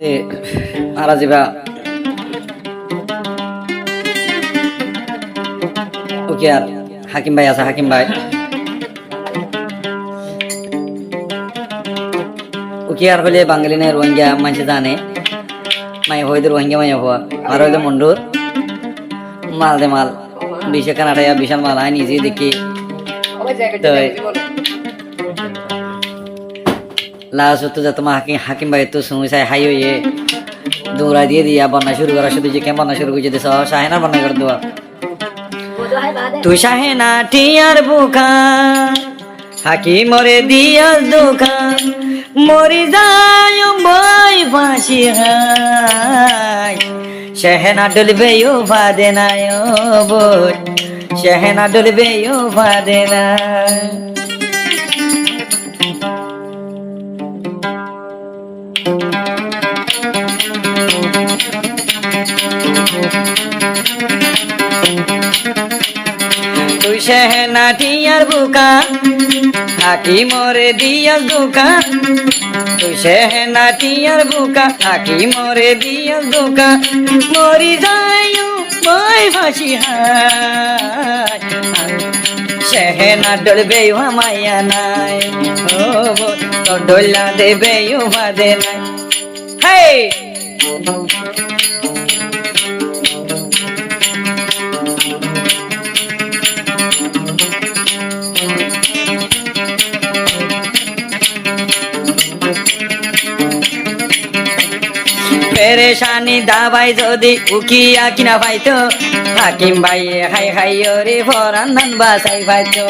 মারা যাবা ওকে। আর হাকিম ভাই আছে, হাকিম ভাই ওকে। আর হলে বাঙালি না রোহিঙ্গা মানুষ জানে মাই হইতে রোহিঙ্গা মাই হওয়া। আর হইলে মন্ডুর মাল দে মাল বিশে কানাডাইয়া বিশাল মাল আয় নিজে দেখি লাস্ট তো যা তোমার হাকিম ভাই তো শুনে চাই হাই হইয়ে দৌড়া দিয়ে দিয়া বন্যা শুরু করা শুধু যে কেমন বন্যা শুরু করছে দেশ শাহেনার বন্যা করে দেওয়া। তুই শাহেনা টিয়ার বুকা হাকি মরে দিয়া দোকান মরি যায় বই ফাঁসি হাই শাহেনা ডলবে ও ফাদে নাই ও বই শাহেনা ডলবে ও ফাদে না। তুই শাহেনা টিয়ার বুকা হাকি মরে দিয়া দোকান তুই শাহেনা টিয়ার বুকা হাকি মরে দিয়া দোকান মরি যায় বই ফাঁসি হাই শাহেনা ডলবে মায়া নাই ও তো ডোলা দেবে বাদে নাই। হেই পেরেশানি দাবাই যদি উকিয়া কিনা পাইতো হাকিম ভাই হাই হাই রে ফরান ধান বাসাই পাইতো।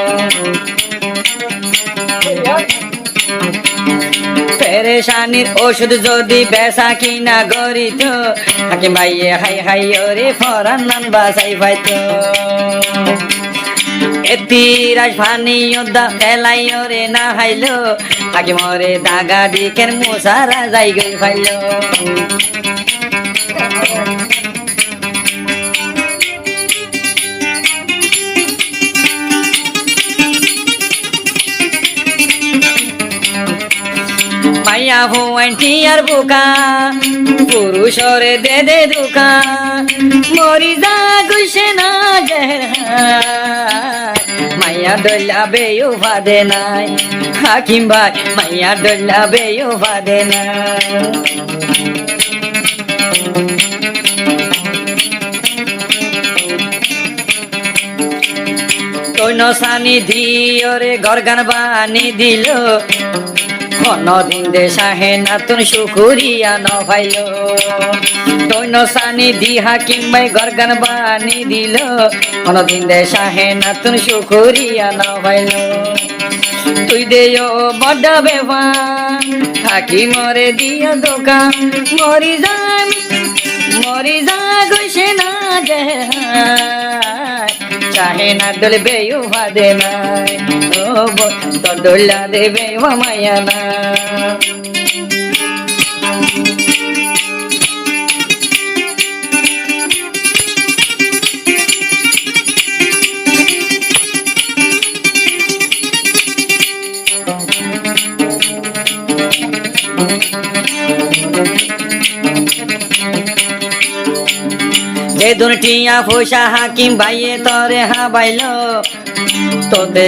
পেরেশানির ওষুধ যদি বেসা কিনা গরিত হাকিম ভাই হাই হাই রে ফরান ধান বাসাই পাইতো। এতিরাজ ফানি যোদ্ধা ফেলাই রে না হাইলো হাকিম রে দাগা দিকের মোসারা যাই গই ফাইলো। মাইয়া ভুয়ান্টি আর বুকা পুরুষরে দে দে দুকা মরি যা গুছে না মাইয়া ডল্লা বেয়ো ফাদে নাই হাকিম ভাই মাইয়া ডল্লা বেয়ো ফাদে নাই। তৈন সানি দিয়রে ঘর গান বানি দিল দিন দে শাহেনা তুন শুকুরিয়া ন ভাইল তৈন সানি দি হাকিম ভাই ঘর গান বানি দিল দিন দে শাহেনা তুন শুকুরিয়া ন ভাইল। তুই দে বড় বেবা হাকিম মরে দিয়া দোকান মরি যা গইছে না যে শাহেনা ডলবে ফাদে নাই ও তো ডোলা দেবে মায়া না। যে দুটিয়া ফোসা হাকিম ভাইয়ে তরে হাবাইলো তোতে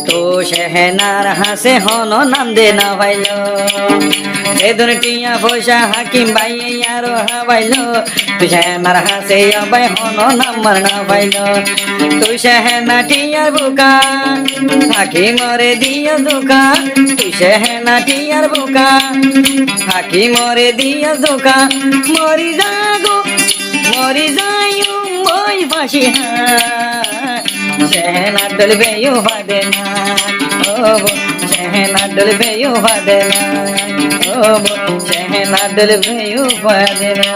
তো শাহেনার হাসে হন নাম দে না ভাইলো। যে দুটিয়া ফোসা হাকিম ভাইয়ে আরো হাবাইলো তুই শাহেনার হাসে আবাই হন নাম্বার না ভাইলো। তুই শাহেনা টিয়ার বুকা হাকিম মরে দিয়া দোকা তুই শাহেনা টিয়ার বুকা হাকিম মরে দিয়া দোকা মরি যাগো মরি যায় বই ফাঁসি শাহেনা ডলবে ফাদে না ও শাহেনা ডলবে ফাদে না ও শাহেনা ডলবে ফাদে না।